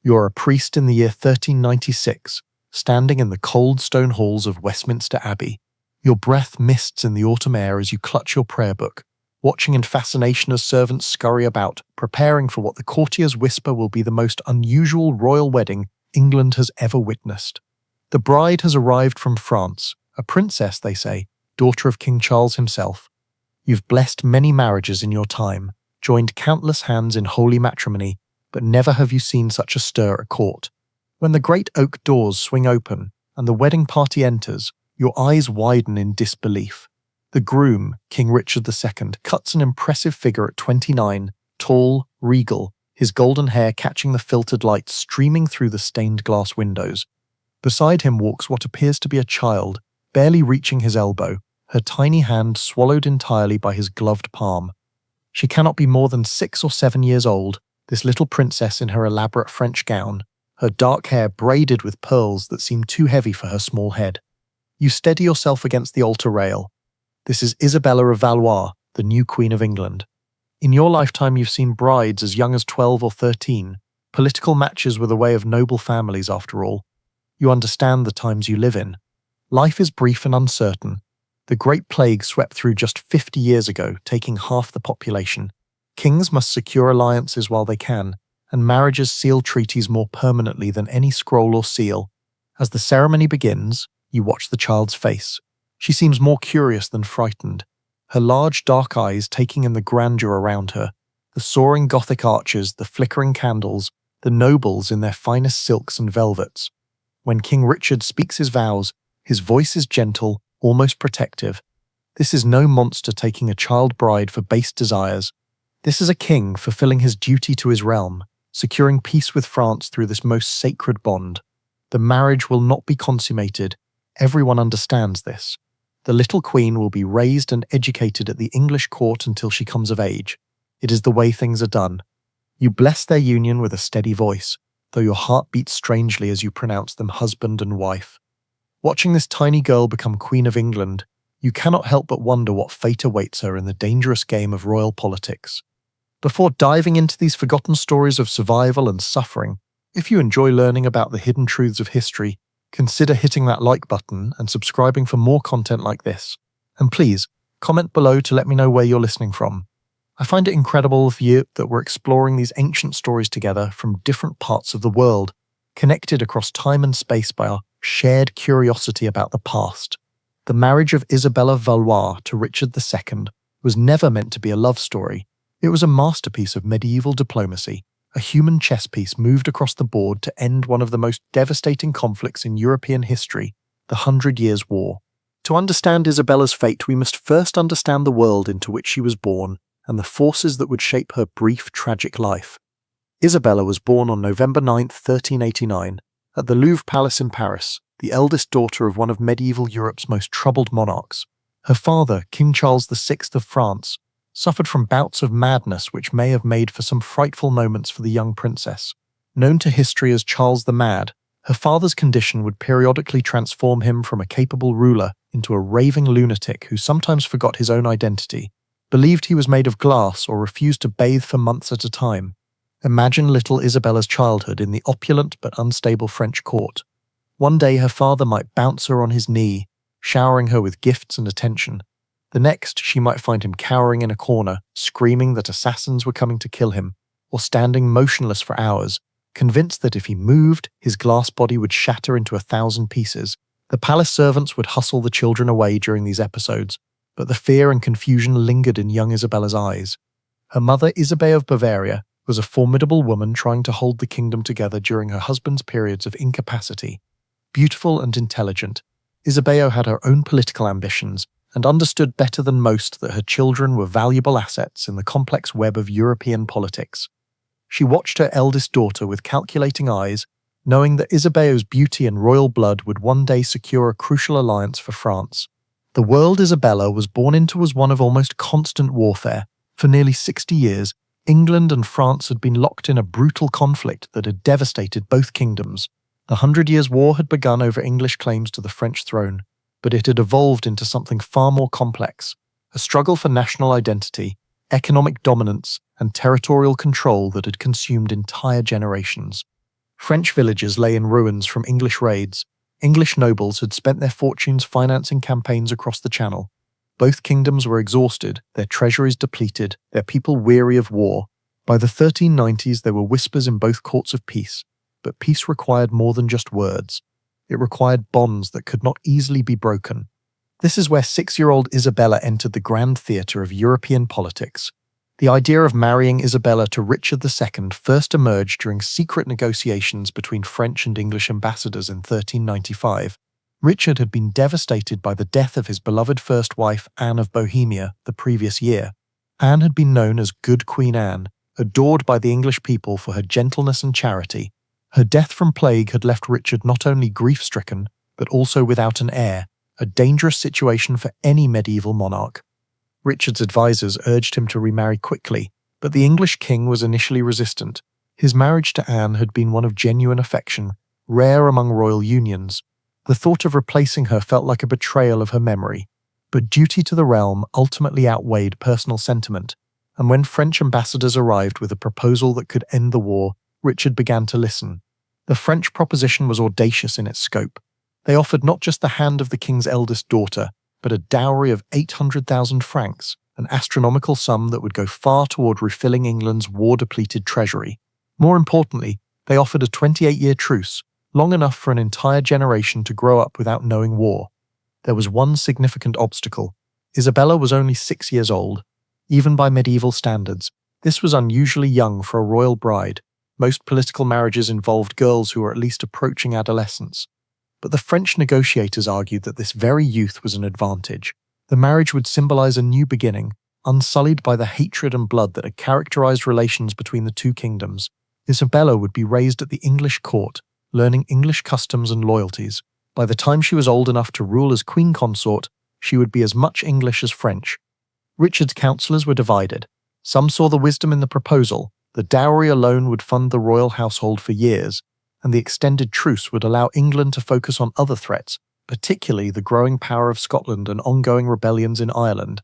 You're a priest in the year 1396, standing in the cold stone halls of Westminster Abbey. Your breath mists in the autumn air as you clutch your prayer book, watching in fascination as servants scurry about, preparing for what the courtiers whisper will be the most unusual royal wedding England has ever witnessed. The bride has arrived from France, a princess, they say, daughter of King Charles himself. You've blessed many marriages in your time, joined countless hands in holy matrimony, but never have you seen such a stir at court. When the great oak doors swing open and the wedding party enters, your eyes widen in disbelief. The groom, King Richard II, cuts an impressive figure at 29, tall, regal, his golden hair catching the filtered light streaming through the stained glass windows. Beside him walks what appears to be a child, barely reaching his elbow, her tiny hand swallowed entirely by his gloved palm. She cannot be more than 6 or 7 years old, this little princess in her elaborate French gown, her dark hair braided with pearls that seem too heavy for her small head. You steady yourself against the altar rail. This is Isabella of Valois, the new Queen of England. In your lifetime you've seen brides as young as 12 or 13. Political matches were the way of noble families after all. You understand the times you live in. Life is brief and uncertain. The Great Plague swept through just 50 years ago, taking half the population. Kings must secure alliances while they can, and marriages seal treaties more permanently than any scroll or seal. As the ceremony begins, you watch the child's face. She seems more curious than frightened, her large dark eyes taking in the grandeur around her, the soaring Gothic arches, the flickering candles, the nobles in their finest silks and velvets. When King Richard speaks his vows, his voice is gentle, almost protective. This is no monster taking a child bride for base desires. This is a king fulfilling his duty to his realm, securing peace with France through this most sacred bond. The marriage will not be consummated. Everyone understands this. The little queen will be raised and educated at the English court until she comes of age. It is the way things are done. You bless their union with a steady voice, though your heart beats strangely as you pronounce them husband and wife. Watching this tiny girl become Queen of England, you cannot help but wonder what fate awaits her in the dangerous game of royal politics. Before diving into these forgotten stories of survival and suffering, if you enjoy learning about the hidden truths of history, consider hitting that like button and subscribing for more content like this. And please, comment below to let me know where you're listening from. I find it incredible that we're exploring these ancient stories together from different parts of the world, connected across time and space by our shared curiosity about the past. The marriage of Isabella of Valois to Richard II was never meant to be a love story. It was a masterpiece of medieval diplomacy, a human chess piece moved across the board to end one of the most devastating conflicts in European history, the 100 Years' War. To understand Isabella's fate, we must first understand the world into which she was born and the forces that would shape her brief, tragic life. Isabella was born on November 9, 1389, at the Louvre Palace in Paris, the eldest daughter of one of medieval Europe's most troubled monarchs. Her father, King Charles VI of France, suffered from bouts of madness which may have made for some frightful moments for the young princess. Known to history as Charles the Mad, her father's condition would periodically transform him from a capable ruler into a raving lunatic who sometimes forgot his own identity, believed he was made of glass, or refused to bathe for months at a time. Imagine little Isabella's childhood in the opulent but unstable French court. One day her father might bounce her on his knee, showering her with gifts and attention. The next, she might find him cowering in a corner, screaming that assassins were coming to kill him, or standing motionless for hours, convinced that if he moved, his glass body would shatter into 1,000 pieces. The palace servants would hustle the children away during these episodes, but the fear and confusion lingered in young Isabella's eyes. Her mother, Isabella of Bavaria, was a formidable woman trying to hold the kingdom together during her husband's periods of incapacity. Beautiful and intelligent, Isabella had her own political ambitions and understood better than most that her children were valuable assets in the complex web of European politics. She watched her eldest daughter with calculating eyes, knowing that Isabella's beauty and royal blood would one day secure a crucial alliance for France. The world Isabella was born into was one of almost constant warfare. For nearly 60 years, England and France had been locked in a brutal conflict that had devastated both kingdoms. The 100 Years' War had begun over English claims to the French throne, but it had evolved into something far more complex, a struggle for national identity, economic dominance, and territorial control that had consumed entire generations. French villages lay in ruins from English raids. English nobles had spent their fortunes financing campaigns across the Channel. Both kingdoms were exhausted, their treasuries depleted, their people weary of war. By the 1390s, there were whispers in both courts of peace, but peace required more than just words. It required bonds that could not easily be broken. This is where 6-year-old Isabella entered the grand theatre of European politics. The idea of marrying Isabella to Richard II first emerged during secret negotiations between French and English ambassadors in 1395. Richard had been devastated by the death of his beloved first wife, Anne of Bohemia, the previous year. Anne had been known as Good Queen Anne, adored by the English people for her gentleness and charity. Her death from plague had left Richard not only grief-stricken, but also without an heir, a dangerous situation for any medieval monarch. Richard's advisors urged him to remarry quickly, but the English king was initially resistant. His marriage to Anne had been one of genuine affection, rare among royal unions. The thought of replacing her felt like a betrayal of her memory, but duty to the realm ultimately outweighed personal sentiment, and when French ambassadors arrived with a proposal that could end the war, Richard began to listen. The French proposition was audacious in its scope. They offered not just the hand of the king's eldest daughter, but a dowry of 800,000 francs, an astronomical sum that would go far toward refilling England's war-depleted treasury. More importantly, they offered a 28-year truce, long enough for an entire generation to grow up without knowing war. There was one significant obstacle. Isabella was only 6 years old. Even by medieval standards, this was unusually young for a royal bride. Most political marriages involved girls who were at least approaching adolescence. But the French negotiators argued that this very youth was an advantage. The marriage would symbolize a new beginning, unsullied by the hatred and blood that had characterized relations between the two kingdoms. Isabella would be raised at the English court, learning English customs and loyalties. By the time she was old enough to rule as queen consort, she would be as much English as French. Richard's councillors were divided. Some saw the wisdom in the proposal. The dowry alone would fund the royal household for years, and the extended truce would allow England to focus on other threats, particularly the growing power of Scotland and ongoing rebellions in Ireland.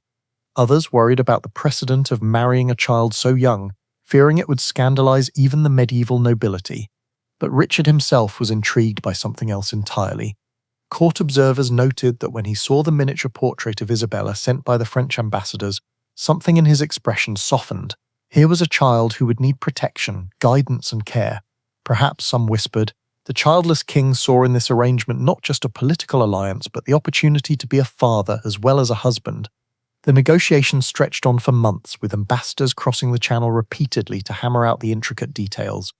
Others worried about the precedent of marrying a child so young, fearing it would scandalize even the medieval nobility. But Richard himself was intrigued by something else entirely. Court observers noted that when he saw the miniature portrait of Isabella sent by the French ambassadors, something in his expression softened. Here was a child who would need protection, guidance, and care. Perhaps, some whispered, the childless king saw in this arrangement not just a political alliance, but the opportunity to be a father as well as a husband. The negotiations stretched on for months, with ambassadors crossing the Channel repeatedly to hammer out the intricate details.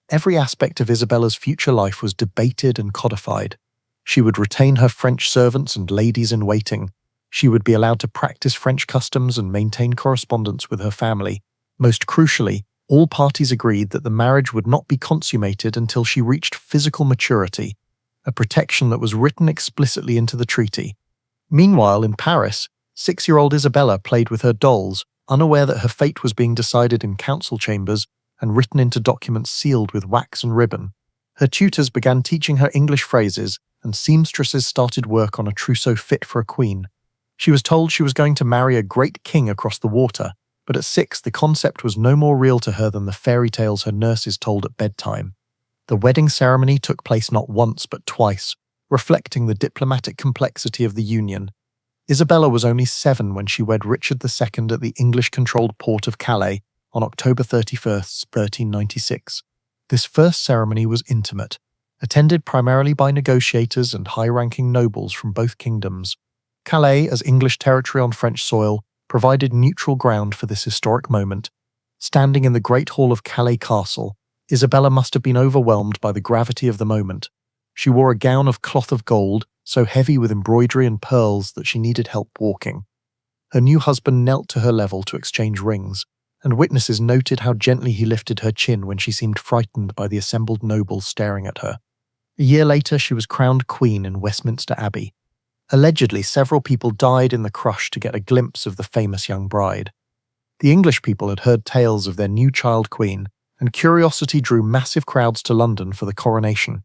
Every aspect of Isabella's future life was debated and codified. She would retain her French servants and ladies-in-waiting. She would be allowed to practice French customs and maintain correspondence with her family. Most crucially, all parties agreed that the marriage would not be consummated until she reached physical maturity, a protection that was written explicitly into the treaty. Meanwhile, in Paris, 6-year-old Isabella played with her dolls, unaware that her fate was being decided in council chambers and written into documents sealed with wax and ribbon. Her tutors began teaching her English phrases, and seamstresses started work on a trousseau fit for a queen. She was told she was going to marry a great king across the water, but at 6 the concept was no more real to her than the fairy tales her nurses told at bedtime. The wedding ceremony took place not once but twice, reflecting the diplomatic complexity of the union. Isabella was only 7 when she wed Richard II at the English-controlled port of Calais on October 31st, 1396. This first ceremony was intimate, attended primarily by negotiators and high-ranking nobles from both kingdoms. Calais, as English territory on French soil, provided neutral ground for this historic moment. Standing in the Great Hall of Calais Castle, Isabella must have been overwhelmed by the gravity of the moment. She wore a gown of cloth of gold, so heavy with embroidery and pearls that she needed help walking. Her new husband knelt to her level to exchange rings, and witnesses noted how gently he lifted her chin when she seemed frightened by the assembled nobles staring at her. A year later, she was crowned queen in Westminster Abbey. Allegedly, several people died in the crush to get a glimpse of the famous young bride. The English people had heard tales of their new child queen, and curiosity drew massive crowds to London for the coronation.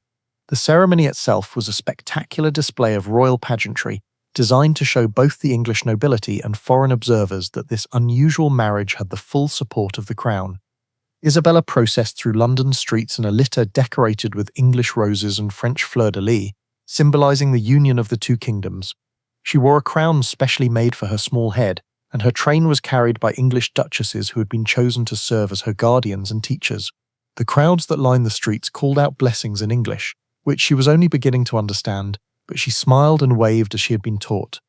The ceremony itself was a spectacular display of royal pageantry, designed to show both the English nobility and foreign observers that this unusual marriage had the full support of the crown. Isabella processed through London's streets in a litter decorated with English roses and French fleur-de-lis, symbolizing the union of the two kingdoms. She wore a crown specially made for her small head, and her train was carried by English duchesses who had been chosen to serve as her guardians and teachers. The crowds that lined the streets called out blessings in English, which she was only beginning to understand, but she smiled and waved as she had been taught.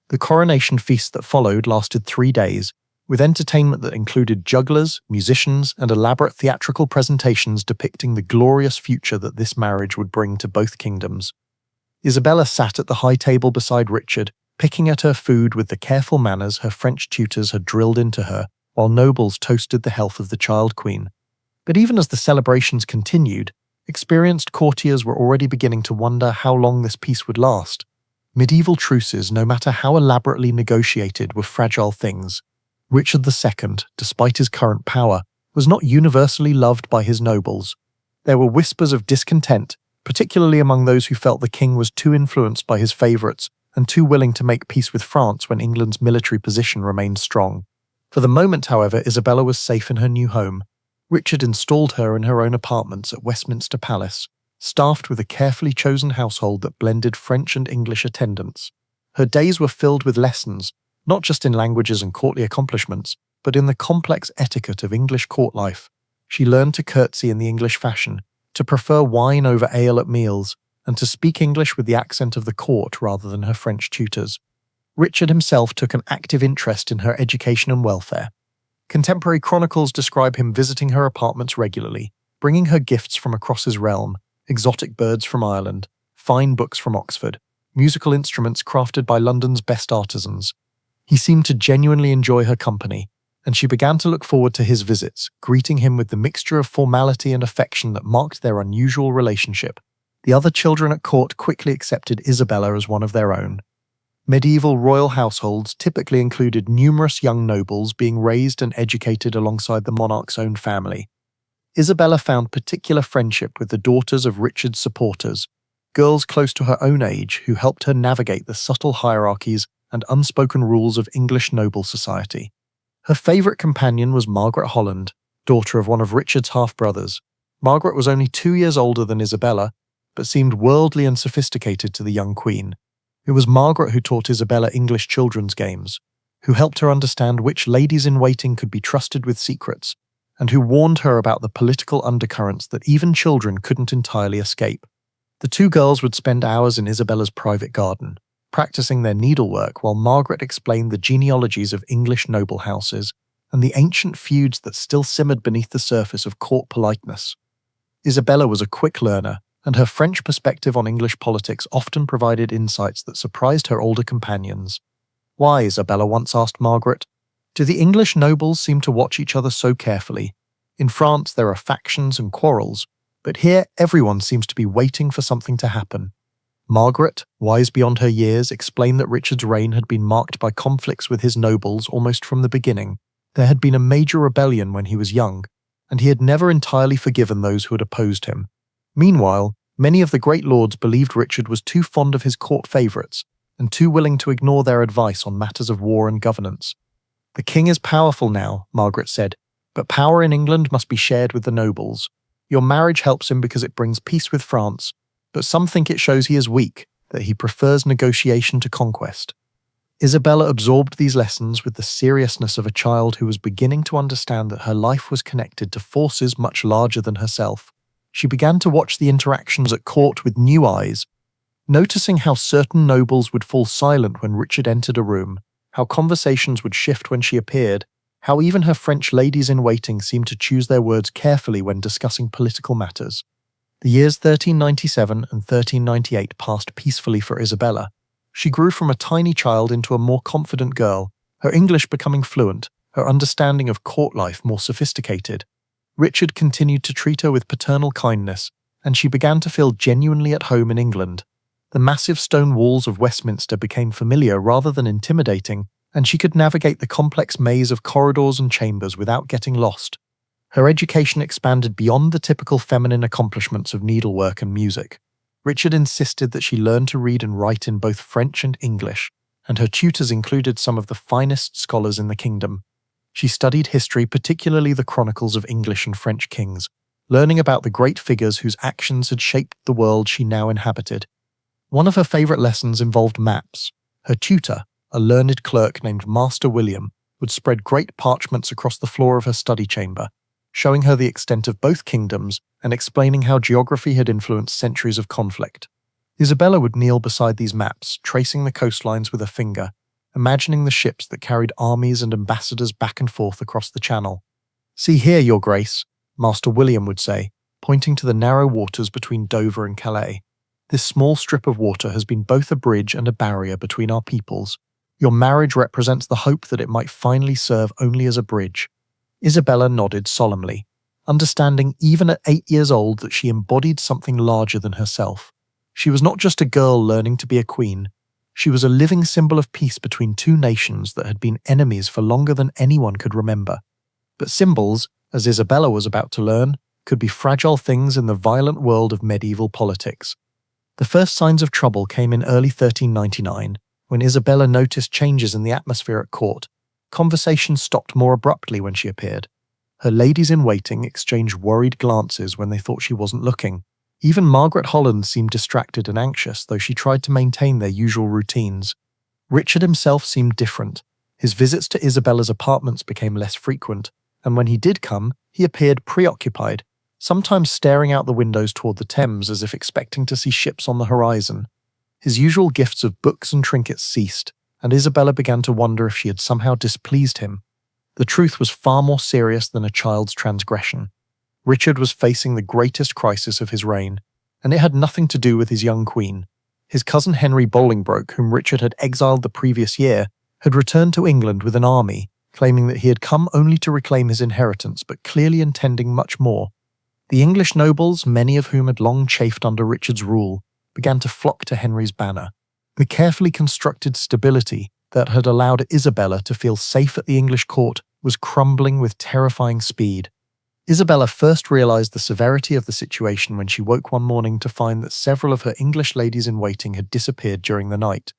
The coronation feast that followed lasted 3 days, with entertainment that included jugglers, musicians, and elaborate theatrical presentations depicting the glorious future that this marriage would bring to both kingdoms. Isabella sat at the high table beside Richard, picking at her food with the careful manners her French tutors had drilled into her, while nobles toasted the health of the child queen. But even as the celebrations continued, experienced courtiers were already beginning to wonder how long this peace would last. Medieval truces, no matter how elaborately negotiated, were fragile things. Richard II, despite his current power, was not universally loved by his nobles. There were whispers of discontent, particularly among those who felt the king was too influenced by his favourites and too willing to make peace with France when England's military position remained strong. For the moment, however, Isabella was safe in her new home. Richard installed her in her own apartments at Westminster Palace, staffed with a carefully chosen household that blended French and English attendants. Her days were filled with lessons, not just in languages and courtly accomplishments, but in the complex etiquette of English court life. She learned to curtsy in the English fashion, to prefer wine over ale at meals, and to speak English with the accent of the court rather than her French tutors. Richard himself took an active interest in her education and welfare. Contemporary chronicles describe him visiting her apartments regularly, bringing her gifts from across his realm, exotic birds from Ireland, fine books from Oxford, musical instruments crafted by London's best artisans. He seemed to genuinely enjoy her company, and she began to look forward to his visits, greeting him with the mixture of formality and affection that marked their unusual relationship. The other children at court quickly accepted Isabella as one of their own. Medieval royal households typically included numerous young nobles being raised and educated alongside the monarch's own family. Isabella found particular friendship with the daughters of Richard's supporters, girls close to her own age who helped her navigate the subtle hierarchies and unspoken rules of English noble society. Her favourite companion was Margaret Holland, daughter of one of Richard's half-brothers. Margaret was only 2 years older than Isabella, but seemed worldly and sophisticated to the young queen. It was Margaret who taught Isabella English children's games, who helped her understand which ladies-in-waiting could be trusted with secrets, and who warned her about the political undercurrents that even children couldn't entirely escape. The two girls would spend hours in Isabella's private garden, practicing their needlework while Margaret explained the genealogies of English noble houses and the ancient feuds that still simmered beneath the surface of court politeness. Isabella was a quick learner, and her French perspective on English politics often provided insights that surprised her older companions. "Why," Isabella once asked Margaret, "do the English nobles seem to watch each other so carefully? In France there are factions and quarrels, but here everyone seems to be waiting for something to happen." Margaret, wise beyond her years, explained that Richard's reign had been marked by conflicts with his nobles almost from the beginning. There had been a major rebellion when he was young, and he had never entirely forgiven those who had opposed him. Meanwhile, many of the great lords believed Richard was too fond of his court favourites and too willing to ignore their advice on matters of war and governance. "The king is powerful now," Margaret said, "but power in England must be shared with the nobles. Your marriage helps him because it brings peace with France, but some think it shows he is weak, that he prefers negotiation to conquest." Isabella absorbed these lessons with the seriousness of a child who was beginning to understand that her life was connected to forces much larger than herself. She began to watch the interactions at court with new eyes, noticing how certain nobles would fall silent when Richard entered a room, how conversations would shift when she appeared, how even her French ladies-in-waiting seemed to choose their words carefully when discussing political matters. The years 1397 and 1398 passed peacefully for Isabella. She grew from a tiny child into a more confident girl, her English becoming fluent, her understanding of court life more sophisticated. Richard continued to treat her with paternal kindness, and she began to feel genuinely at home in England. The massive stone walls of Westminster became familiar rather than intimidating, and she could navigate the complex maze of corridors and chambers without getting lost. Her education expanded beyond the typical feminine accomplishments of needlework and music. Richard insisted that she learn to read and write in both French and English, and her tutors included some of the finest scholars in the kingdom. She studied history, particularly the chronicles of English and French kings, learning about the great figures whose actions had shaped the world she now inhabited. One of her favourite lessons involved maps. Her tutor, a learned clerk named Master William, would spread great parchments across the floor of her study chamber, showing her the extent of both kingdoms and explaining how geography had influenced centuries of conflict. Isabella would kneel beside these maps, tracing the coastlines with a finger, imagining the ships that carried armies and ambassadors back and forth across the channel. "See here, Your Grace," Master William would say, pointing to the narrow waters between Dover and Calais. "This small strip of water has been both a bridge and a barrier between our peoples. Your marriage represents the hope that it might finally serve only as a bridge." Isabella nodded solemnly, understanding even at 8 years old that she embodied something larger than herself. She was not just a girl learning to be a queen. She was a living symbol of peace between two nations that had been enemies for longer than anyone could remember. But symbols, as Isabella was about to learn, could be fragile things in the violent world of medieval politics. The first signs of trouble came in early 1399, when Isabella noticed changes in the atmosphere at court. Conversations stopped more abruptly when she appeared. Her ladies-in-waiting exchanged worried glances when they thought she wasn't looking. Even Margaret Holland seemed distracted and anxious, though she tried to maintain their usual routines. Richard himself seemed different. His visits to Isabella's apartments became less frequent, and when he did come, he appeared preoccupied, sometimes staring out the windows toward the Thames as if expecting to see ships on the horizon. His usual gifts of books and trinkets ceased, and Isabella began to wonder if she had somehow displeased him. The truth was far more serious than a child's transgression. Richard was facing the greatest crisis of his reign, and it had nothing to do with his young queen. His cousin Henry Bolingbroke, whom Richard had exiled the previous year, had returned to England with an army, claiming that he had come only to reclaim his inheritance, but clearly intending much more. The English nobles, many of whom had long chafed under Richard's rule, began to flock to Henry's banner. The carefully constructed stability that had allowed Isabella to feel safe at the English court was crumbling with terrifying speed. Isabella first realized the severity of the situation when she woke one morning to find that several of her English ladies-in-waiting had disappeared during the night.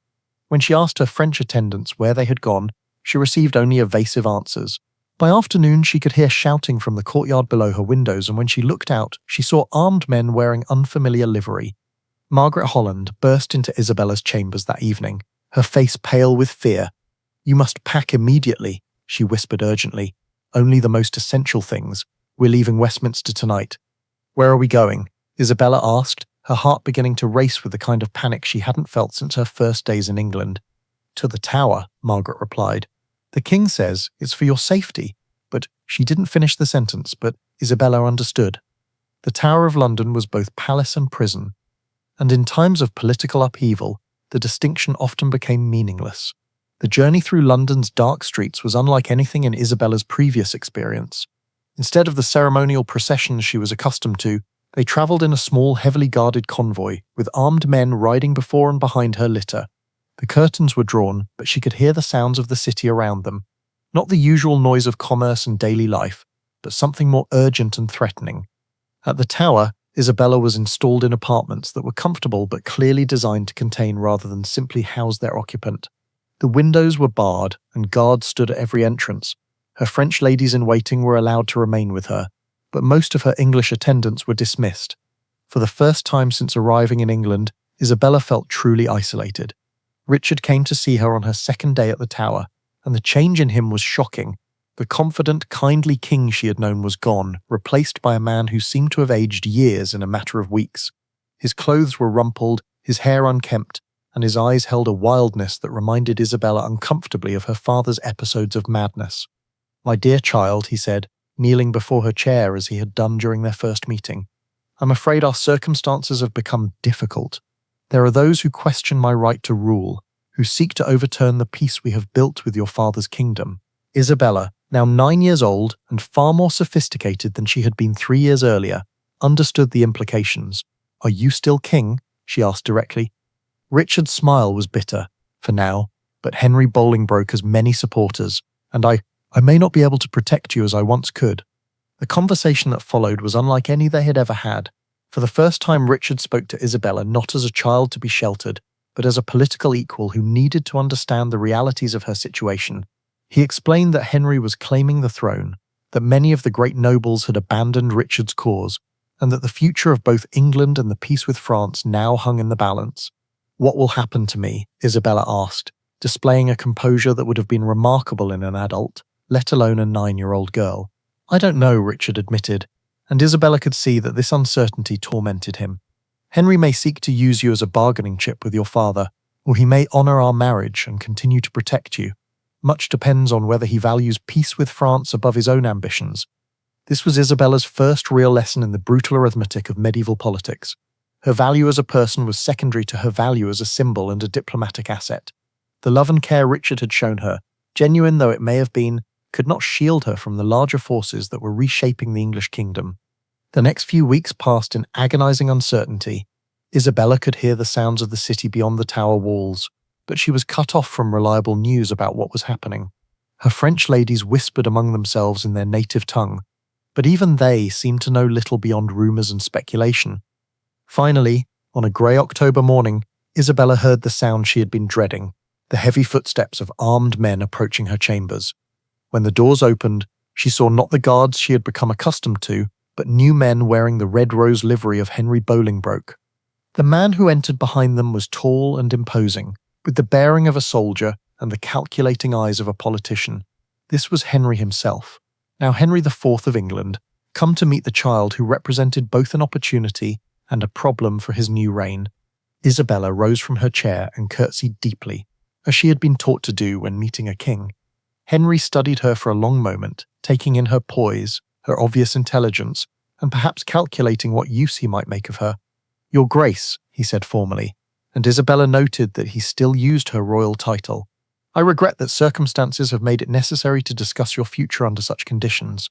When she asked her French attendants where they had gone, she received only evasive answers. By afternoon, she could hear shouting from the courtyard below her windows, and when she looked out, she saw armed men wearing unfamiliar livery. Margaret Holland burst into Isabella's chambers that evening, her face pale with fear. "You must pack immediately," she whispered urgently. "Only the most essential things. We're leaving Westminster tonight." "Where are we going?" Isabella asked, her heart beginning to race with the kind of panic she hadn't felt since her first days in England. "To the Tower," Margaret replied. "The king says it's for your safety." But she didn't finish the sentence, but Isabella understood. The Tower of London was both palace and prison, and in times of political upheaval, the distinction often became meaningless. The journey through London's dark streets was unlike anything in Isabella's previous experience. Instead of the ceremonial processions she was accustomed to, they travelled in a small, heavily guarded convoy, with armed men riding before and behind her litter. The curtains were drawn, but she could hear the sounds of the city around them. Not the usual noise of commerce and daily life, but something more urgent and threatening. At the Tower, Isabella was installed in apartments that were comfortable but clearly designed to contain rather than simply house their occupant. The windows were barred, and guards stood at every entrance. Her French ladies-in-waiting were allowed to remain with her, but most of her English attendants were dismissed. For the first time since arriving in England, Isabella felt truly isolated. Richard came to see her on her second day at the Tower, and the change in him was shocking. The confident, kindly king she had known was gone, replaced by a man who seemed to have aged years in a matter of weeks. His clothes were rumpled, his hair unkempt, and his eyes held a wildness that reminded Isabella uncomfortably of her father's episodes of madness. "My dear child," he said, kneeling before her chair as he had done during their first meeting, "I'm afraid our circumstances have become difficult. There are those who question my right to rule, who seek to overturn the peace we have built with your father's kingdom." Isabella, now 9 years old and far more sophisticated than she had been 3 years earlier, understood the implications. "Are you still king?" she asked directly. Richard's smile was bitter, for now, but Henry Bolingbroke has many supporters, and I may not be able to protect you as I once could. The conversation that followed was unlike any they had ever had. For the first time, Richard spoke to Isabella not as a child to be sheltered, but as a political equal who needed to understand the realities of her situation. He explained that Henry was claiming the throne, that many of the great nobles had abandoned Richard's cause, and that the future of both England and the peace with France now hung in the balance. "What will happen to me?" Isabella asked, displaying a composure that would have been remarkable in an adult, let alone a 9-year-old girl. "I don't know," Richard admitted, and Isabella could see that this uncertainty tormented him. "Henry may seek to use you as a bargaining chip with your father, or he may honour our marriage and continue to protect you. Much depends on whether he values peace with France above his own ambitions." This was Isabella's first real lesson in the brutal arithmetic of medieval politics. Her value as a person was secondary to her value as a symbol and a diplomatic asset. The love and care Richard had shown her, genuine though it may have been, could not shield her from the larger forces that were reshaping the English kingdom. The next few weeks passed in agonizing uncertainty. Isabella could hear the sounds of the city beyond the tower walls, but she was cut off from reliable news about what was happening. Her French ladies whispered among themselves in their native tongue, but even they seemed to know little beyond rumours and speculation. Finally, on a grey October morning, Isabella heard the sound she had been dreading, the heavy footsteps of armed men approaching her chambers. When the doors opened, she saw not the guards she had become accustomed to, but new men wearing the red rose livery of Henry Bolingbroke. The man who entered behind them was tall and imposing, with the bearing of a soldier and the calculating eyes of a politician. This was Henry himself, now Henry IV of England, come to meet the child who represented both an opportunity and a problem for his new reign. Isabella rose from her chair and curtsied deeply, as she had been taught to do when meeting a king. Henry studied her for a long moment, taking in her poise, her obvious intelligence, and perhaps calculating what use he might make of her. "Your Grace," he said formally, and Isabella noted that he still used her royal title. "I regret that circumstances have made it necessary to discuss your future under such conditions."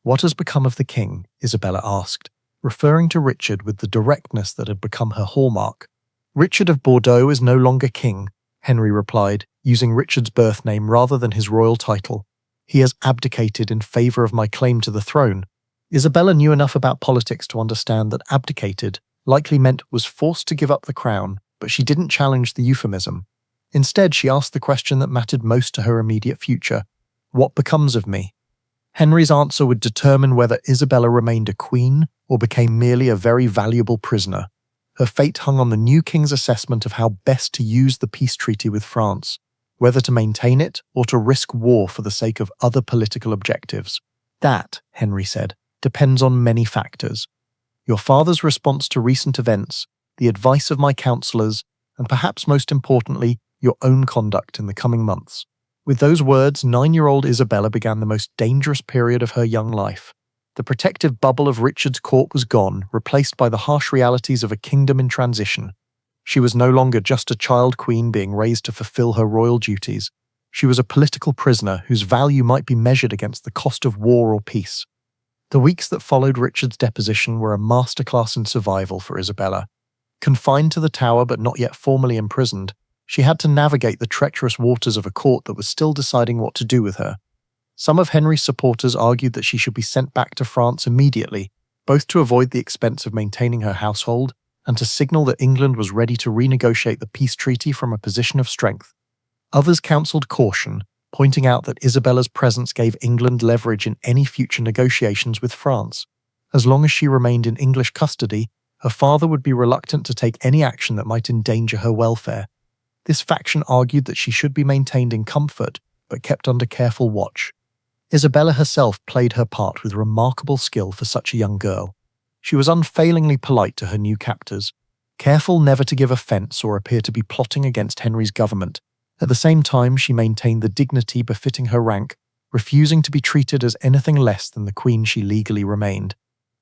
"What has become of the king?" Isabella asked, referring to Richard with the directness that had become her hallmark. "Richard of Bordeaux is no longer king," Henry replied, using Richard's birth name rather than his royal title. "He has abdicated in favour of my claim to the throne." Isabella knew enough about politics to understand that abdicated likely meant was forced to give up the crown, but she didn't challenge the euphemism. Instead, she asked the question that mattered most to her immediate future: "What becomes of me?" Henry's answer would determine whether Isabella remained a queen or became merely a very valuable prisoner. Her fate hung on the new king's assessment of how best to use the peace treaty with France, whether to maintain it or to risk war for the sake of other political objectives. "That," Henry said, "depends on many factors. Your father's response to recent events, the advice of my counsellors, and perhaps most importantly, your own conduct in the coming months." With those words, 9-year-old Isabella began the most dangerous period of her young life. The protective bubble of Richard's court was gone, replaced by the harsh realities of a kingdom in transition. She was no longer just a child queen being raised to fulfill her royal duties. She was a political prisoner whose value might be measured against the cost of war or peace. The weeks that followed Richard's deposition were a masterclass in survival for Isabella. Confined to the tower but not yet formally imprisoned, she had to navigate the treacherous waters of a court that was still deciding what to do with her. Some of Henry's supporters argued that she should be sent back to France immediately, both to avoid the expense of maintaining her household and to signal that England was ready to renegotiate the peace treaty from a position of strength. Others counselled caution, pointing out that Isabella's presence gave England leverage in any future negotiations with France. As long as she remained in English custody, her father would be reluctant to take any action that might endanger her welfare. This faction argued that she should be maintained in comfort, but kept under careful watch. Isabella herself played her part with remarkable skill for such a young girl. She was unfailingly polite to her new captors, careful never to give offence or appear to be plotting against Henry's government. At the same time, she maintained the dignity befitting her rank, refusing to be treated as anything less than the queen she legally remained.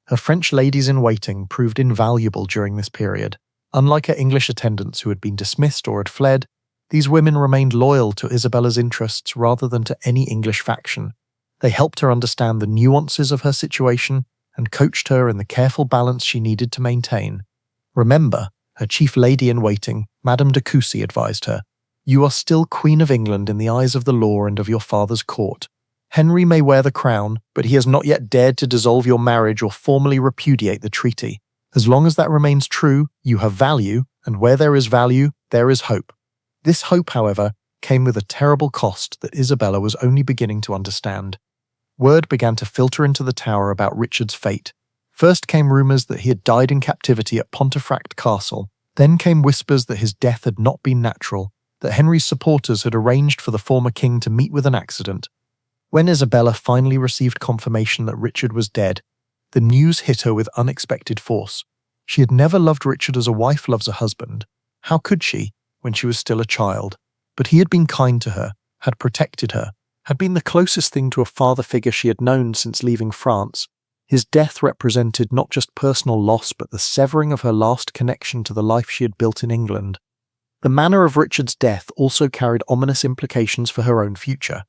Her French ladies-in-waiting proved invaluable during this period. Unlike her English attendants who had been dismissed or had fled, these women remained loyal to Isabella's interests rather than to any English faction. They helped her understand the nuances of her situation and coached her in the careful balance she needed to maintain. "Remember," her chief lady-in-waiting, Madame de Cossey, advised her, "you are still Queen of England in the eyes of the law and of your father's court. Henry may wear the crown, but he has not yet dared to dissolve your marriage or formally repudiate the treaty. As long as that remains true, you have value, and where there is value, there is hope." This hope, however, came with a terrible cost that Isabella was only beginning to understand. Word began to filter into the Tower about Richard's fate. First came rumours that he had died in captivity at Pontefract Castle. Then came whispers that his death had not been natural, that Henry's supporters had arranged for the former king to meet with an accident. When Isabella finally received confirmation that Richard was dead, the news hit her with unexpected force. She had never loved Richard as a wife loves a husband. How could she, when she was still a child? But he had been kind to her, had protected her, had been the closest thing to a father figure she had known since leaving France. His death represented not just personal loss but the severing of her last connection to the life she had built in England. The manner of Richard's death also carried ominous implications for her own future.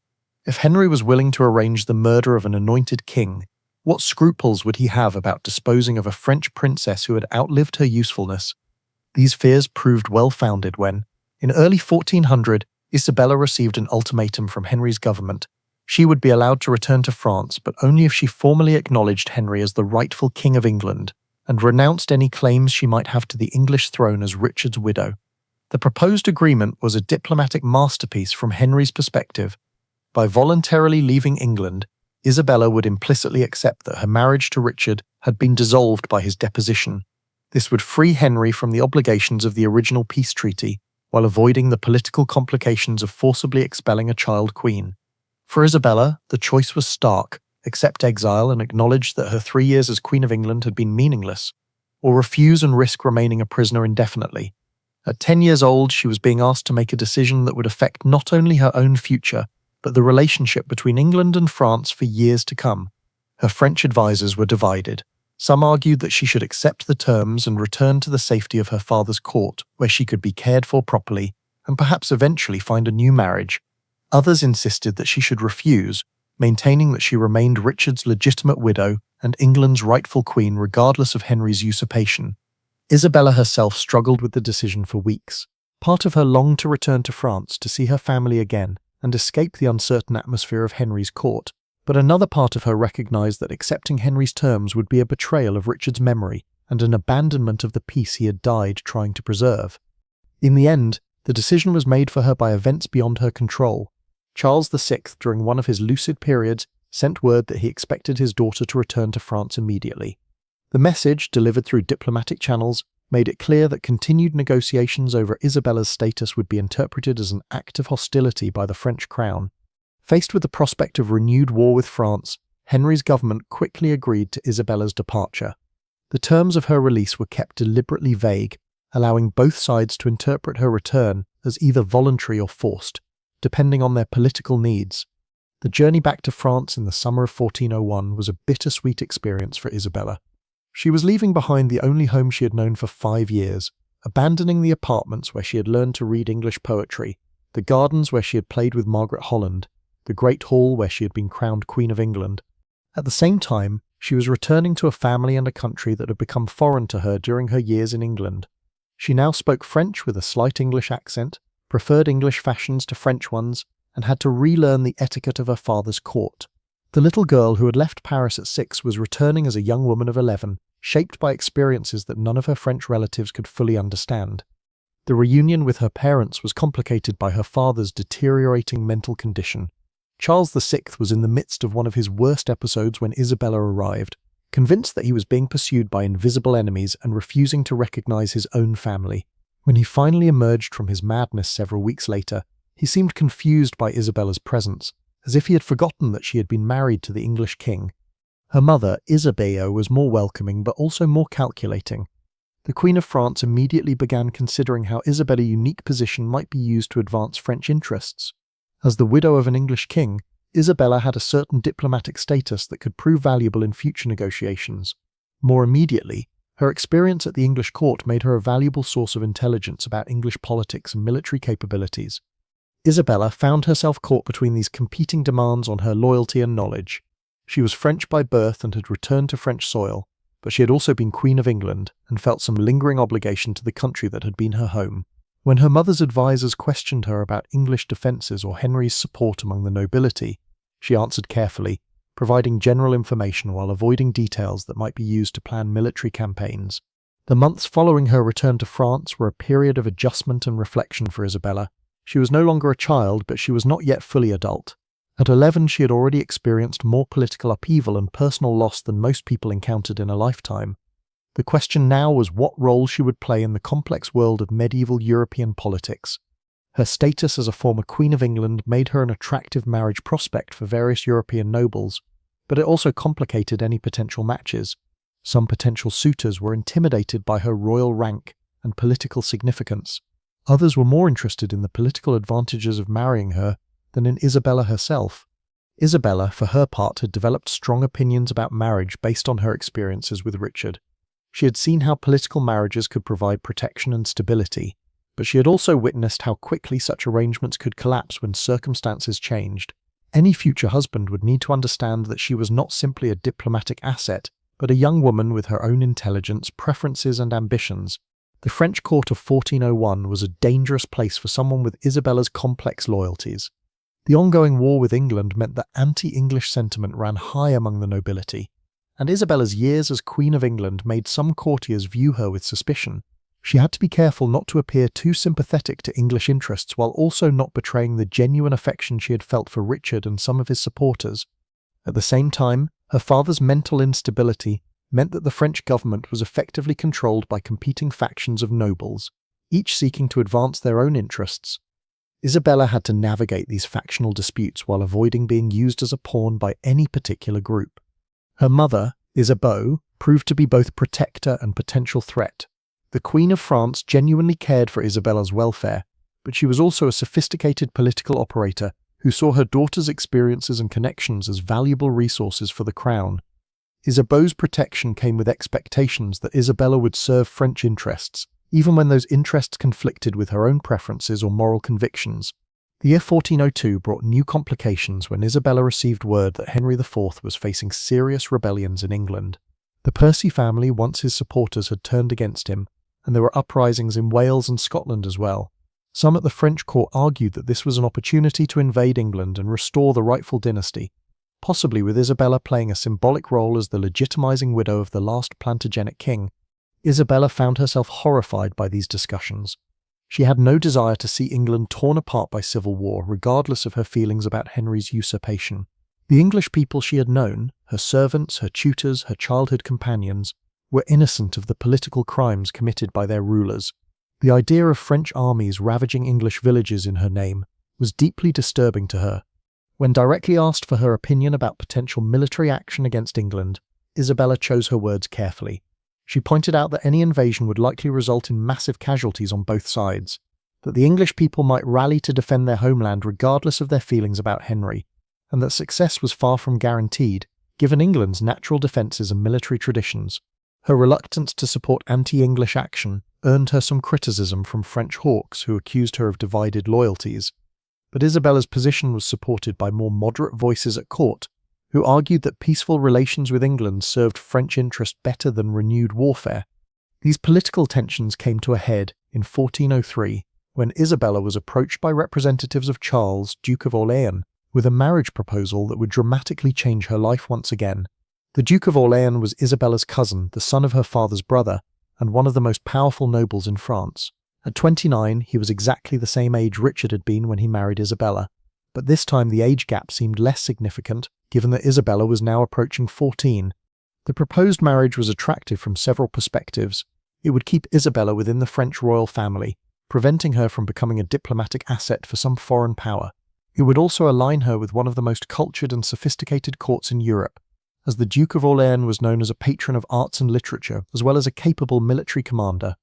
If Henry was willing to arrange the murder of an anointed king, what scruples would he have about disposing of a French princess who had outlived her usefulness? These fears proved well-founded when, in early 1400, Isabella received an ultimatum from Henry's government. She would be allowed to return to France, but only if she formally acknowledged Henry as the rightful King of England and renounced any claims she might have to the English throne as Richard's widow. The proposed agreement was a diplomatic masterpiece from Henry's perspective. By voluntarily leaving England, Isabella would implicitly accept that her marriage to Richard had been dissolved by his deposition. This would free Henry from the obligations of the original peace treaty, while avoiding the political complications of forcibly expelling a child queen. For Isabella, the choice was stark: accept exile and acknowledge that her 3 years as Queen of England had been meaningless, or refuse and risk remaining a prisoner indefinitely. At 10 years old, she was being asked to make a decision that would affect not only her own future, but the relationship between England and France for years to come. Her French advisors were divided. Some argued that she should accept the terms and return to the safety of her father's court, where she could be cared for properly, and perhaps eventually find a new marriage. Others insisted that she should refuse, maintaining that she remained Richard's legitimate widow and England's rightful queen regardless of Henry's usurpation. Isabella herself struggled with the decision for weeks. Part of her longed to return to France to see her family again and escape the uncertain atmosphere of Henry's court, but another part of her recognized that accepting Henry's terms would be a betrayal of Richard's memory and an abandonment of the peace he had died trying to preserve. In the end, the decision was made for her by events beyond her control. Charles VI, during one of his lucid periods, sent word that he expected his daughter to return to France immediately. The message, delivered through diplomatic channels, made it clear that continued negotiations over Isabella's status would be interpreted as an act of hostility by the French crown. Faced with the prospect of renewed war with France, Henry's government quickly agreed to Isabella's departure. The terms of her release were kept deliberately vague, allowing both sides to interpret her return as either voluntary or forced, depending on their political needs. The journey back to France in the summer of 1401 was a bittersweet experience for Isabella. She was leaving behind the only home she had known for 5 years, abandoning the apartments where she had learned to read English poetry, the gardens where she had played with Margaret Holland, the great hall where she had been crowned Queen of England. At the same time, she was returning to a family and a country that had become foreign to her during her years in England. She now spoke French with a slight English accent, preferred English fashions to French ones, and had to relearn the etiquette of her father's court. The little girl who had left Paris at 6 was returning as a young woman of 11, shaped by experiences that none of her French relatives could fully understand. The reunion with her parents was complicated by her father's deteriorating mental condition. Charles VI was in the midst of one of his worst episodes when Isabella arrived, convinced that he was being pursued by invisible enemies and refusing to recognize his own family. When he finally emerged from his madness several weeks later, he seemed confused by Isabella's presence, as if he had forgotten that she had been married to the English king. Her mother, Isabeau, was more welcoming but also more calculating. The Queen of France immediately began considering how Isabella's unique position might be used to advance French interests. As the widow of an English king, Isabella had a certain diplomatic status that could prove valuable in future negotiations. More immediately, her experience at the English court made her a valuable source of intelligence about English politics and military capabilities. Isabella found herself caught between these competing demands on her loyalty and knowledge. She was French by birth and had returned to French soil, but she had also been Queen of England and felt some lingering obligation to the country that had been her home. When her mother's advisors questioned her about English defences or Henry's support among the nobility, she answered carefully, providing general information while avoiding details that might be used to plan military campaigns. The months following her return to France were a period of adjustment and reflection for Isabella. She was no longer a child, but she was not yet fully adult. At 11, she had already experienced more political upheaval and personal loss than most people encountered in a lifetime. The question now was what role she would play in the complex world of medieval European politics. Her status as a former Queen of England made her an attractive marriage prospect for various European nobles, but it also complicated any potential matches. Some potential suitors were intimidated by her royal rank and political significance. Others were more interested in the political advantages of marrying her than in Isabella herself. Isabella, for her part, had developed strong opinions about marriage based on her experiences with Richard. She had seen how political marriages could provide protection and stability, but she had also witnessed how quickly such arrangements could collapse when circumstances changed. Any future husband would need to understand that she was not simply a diplomatic asset, but a young woman with her own intelligence, preferences, and ambitions. The French court of 1401 was a dangerous place for someone with Isabella's complex loyalties. The ongoing war with England meant that anti-English sentiment ran high among the nobility, and Isabella's years as Queen of England made some courtiers view her with suspicion. She had to be careful not to appear too sympathetic to English interests while also not betraying the genuine affection she had felt for Richard and some of his supporters. At the same time, her father's mental instability meant that the French government was effectively controlled by competing factions of nobles, each seeking to advance their own interests. Isabella had to navigate these factional disputes while avoiding being used as a pawn by any particular group. Her mother, Isabeau, proved to be both protector and potential threat. The Queen of France genuinely cared for Isabella's welfare, but she was also a sophisticated political operator who saw her daughter's experiences and connections as valuable resources for the crown. Isabeau's protection came with expectations that Isabella would serve French interests, even when those interests conflicted with her own preferences or moral convictions. The year 1402 brought new complications when Isabella received word that Henry IV was facing serious rebellions in England. The Percy family, once his supporters, had turned against him, and there were uprisings in Wales and Scotland as well. Some at the French court argued that this was an opportunity to invade England and restore the rightful dynasty, possibly with Isabella playing a symbolic role as the legitimizing widow of the last Plantagenet king. Isabella found herself horrified by these discussions. She had no desire to see England torn apart by civil war, regardless of her feelings about Henry's usurpation. The English people she had known, her servants, her tutors, her childhood companions, were innocent of the political crimes committed by their rulers. The idea of French armies ravaging English villages in her name was deeply disturbing to her. When directly asked for her opinion about potential military action against England, Isabella chose her words carefully. She pointed out that any invasion would likely result in massive casualties on both sides, that the English people might rally to defend their homeland regardless of their feelings about Henry, and that success was far from guaranteed, given England's natural defences and military traditions. Her reluctance to support anti-English action earned her some criticism from French hawks who accused her of divided loyalties. But Isabella's position was supported by more moderate voices at court, who argued that peaceful relations with England served French interest better than renewed warfare. These political tensions came to a head in 1403, when Isabella was approached by representatives of Charles, Duke of Orléans, with a marriage proposal that would dramatically change her life once again. The Duke of Orléans was Isabella's cousin, the son of her father's brother, and one of the most powerful nobles in France. At 29, he was exactly the same age Richard had been when he married Isabella, but this time the age gap seemed less significant, given that Isabella was now approaching 14. The proposed marriage was attractive from several perspectives. It would keep Isabella within the French royal family, preventing her from becoming a diplomatic asset for some foreign power. It would also align her with one of the most cultured and sophisticated courts in Europe, as the Duke of Orléans was known as a patron of arts and literature, as well as a capable military commander.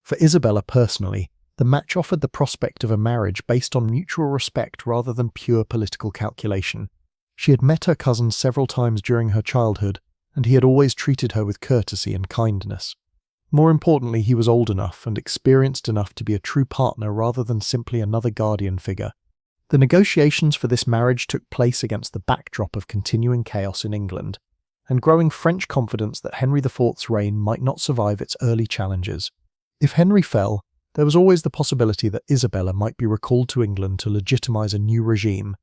For Isabella personally, the match offered the prospect of a marriage based on mutual respect rather than pure political calculation. She had met her cousin several times during her childhood, and he had always treated her with courtesy and kindness. More importantly, he was old enough and experienced enough to be a true partner rather than simply another guardian figure. The negotiations for this marriage took place against the backdrop of continuing chaos in England, and growing French confidence that Henry IV's reign might not survive its early challenges. If Henry fell, there was always the possibility that Isabella might be recalled to England to legitimize a new regime.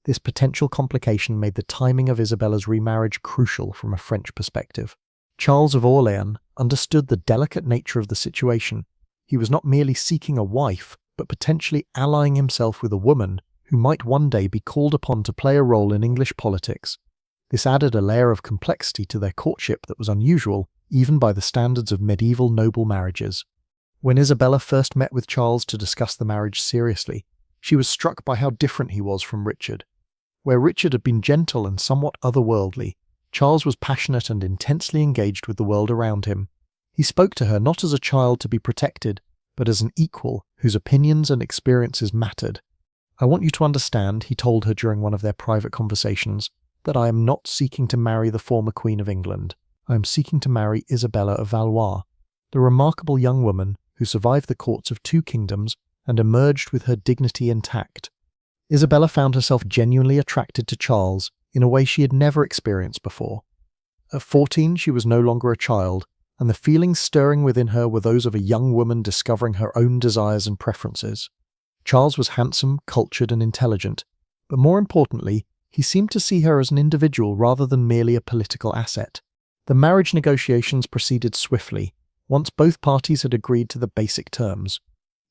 This potential complication made the timing of Isabella's remarriage crucial from a French perspective. Charles of Orléans understood the delicate nature of the situation. He was not merely seeking a wife, but potentially allying himself with a woman who might one day be called upon to play a role in English politics. This added a layer of complexity to their courtship that was unusual, even by the standards of medieval noble marriages. When Isabella first met with Charles to discuss the marriage seriously, she was struck by how different he was from Richard. Where Richard had been gentle and somewhat otherworldly, Charles was passionate and intensely engaged with the world around him. He spoke to her not as a child to be protected, but as an equal whose opinions and experiences mattered. "I want you to understand," he told her during one of their private conversations, "that I am not seeking to marry the former Queen of England. I am seeking to marry Isabella of Valois, the remarkable young woman who survived the courts of 2 kingdoms and emerged with her dignity intact." Isabella found herself genuinely attracted to Charles in a way she had never experienced before. At 14, she was no longer a child, and the feelings stirring within her were those of a young woman discovering her own desires and preferences. Charles was handsome, cultured, and intelligent, but more importantly, he seemed to see her as an individual rather than merely a political asset. The marriage negotiations proceeded swiftly, once both parties had agreed to the basic terms.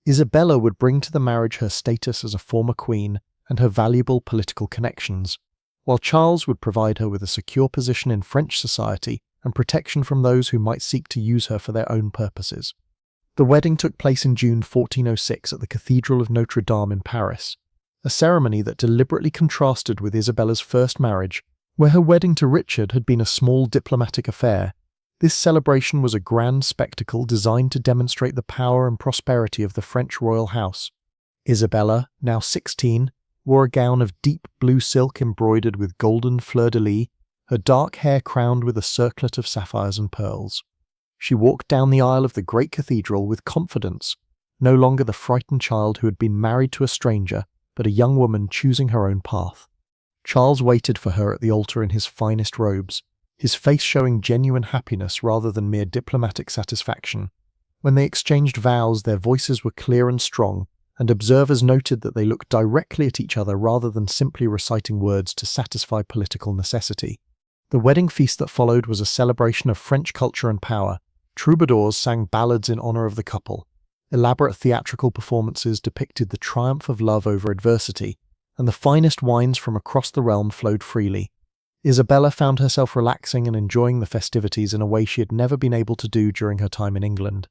Isabella would bring to the marriage her status as a former queen and her valuable political connections, while Charles would provide her with a secure position in French society and protection from those who might seek to use her for their own purposes. The wedding took place in June 1406 at the Cathedral of Notre Dame in Paris, a ceremony that deliberately contrasted with Isabella's first marriage, where her wedding to Richard had been a small diplomatic affair. This celebration was a grand spectacle designed to demonstrate the power and prosperity of the French royal house. Isabella, now 16, wore a gown of deep blue silk embroidered with golden fleur-de-lis, her dark hair crowned with a circlet of sapphires and pearls. She walked down the aisle of the great cathedral with confidence, no longer the frightened child who had been married to a stranger, but a young woman choosing her own path. Charles waited for her at the altar in his finest robes, his face showing genuine happiness rather than mere diplomatic satisfaction. When they exchanged vows, their voices were clear and strong, and observers noted that they looked directly at each other rather than simply reciting words to satisfy political necessity. The wedding feast that followed was a celebration of French culture and power. Troubadours sang ballads in honor of the couple. Elaborate theatrical performances depicted the triumph of love over adversity, and the finest wines from across the realm flowed freely. Isabella found herself relaxing and enjoying the festivities in a way she had never been able to do during her time in England.